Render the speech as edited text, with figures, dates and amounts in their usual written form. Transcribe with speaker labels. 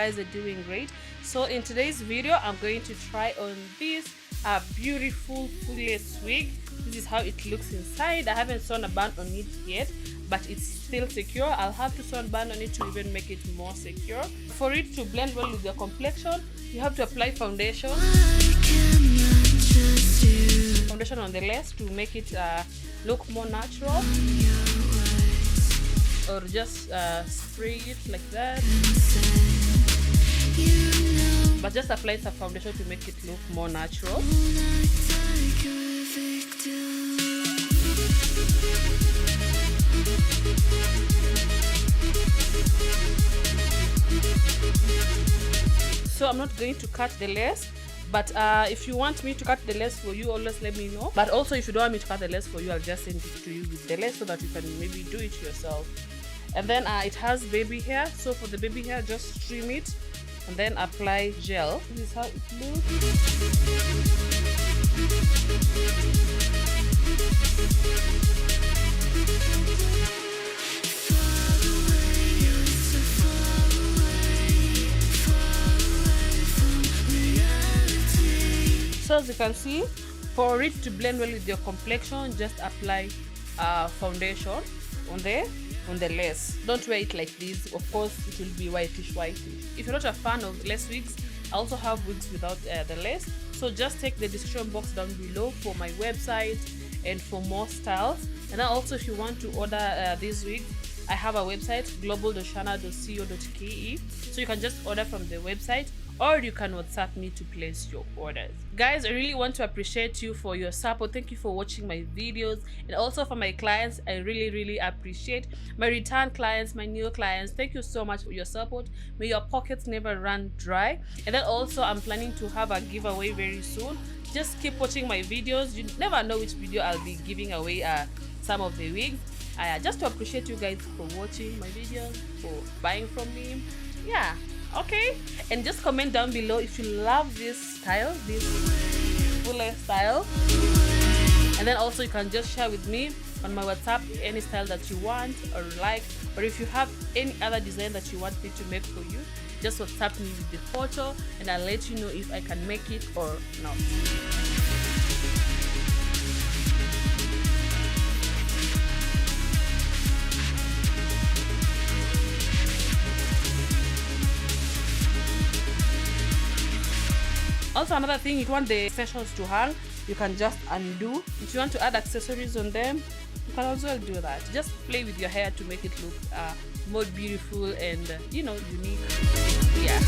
Speaker 1: guys are doing great. So in today's video, I'm going to try on this beautiful full-lace wig. This is how it looks inside. I haven't sewn a band on it yet, but it's still secure. I'll have to sew a band on it to even make it more secure. For it to blend well with your complexion, you have to apply foundation on the lace to make it look more natural, or just spray it like that, but just apply some foundation to make it look more natural. So I'm not going to cut the lace, but if you want me to cut the lace for you, always let me know. But also, if you don't want me to cut the lace for you, I'll just send it to you with the lace so that you can maybe do it yourself. And then it has baby hair, so for the baby hair, just trim it and then apply gel. This is how it looks. So as you can see, for it to blend well with your complexion, just apply foundation on the lace. Don't wear it like this. Of course, it will be whitish. If you're not a fan of lace wigs, I also have wigs without the lace. So just check the description box down below for my website and for more styles. And then also, if you want to order these wigs, I have a website, global.shana.co.ke. So you can just order from the website, or you can WhatsApp me to place your orders. Guys, I really want to appreciate you for your support. Thank you for watching my videos, and also for my clients, I really appreciate my return clients, my new clients. Thank you so much for your support. May your pockets never run dry. And then also, I'm planning to have a giveaway very soon. Just keep watching my videos. You never know which video I'll be giving away some of the wigs. Just to appreciate you guys for watching my videos, for buying from me. Yeah, okay. And just comment down below if you love this style, this full-lace style. And then also, you can just share with me on my WhatsApp any style that you want or like, or if you have any other design that you want me to make for you, just WhatsApp me with the photo and I'll let you know if I can make it or not. Also, another thing, if you want the extensions to hang, you can just undo. If you want to add accessories on them, you can as well do that. Just play with your hair to make it look more beautiful and unique. Yeah.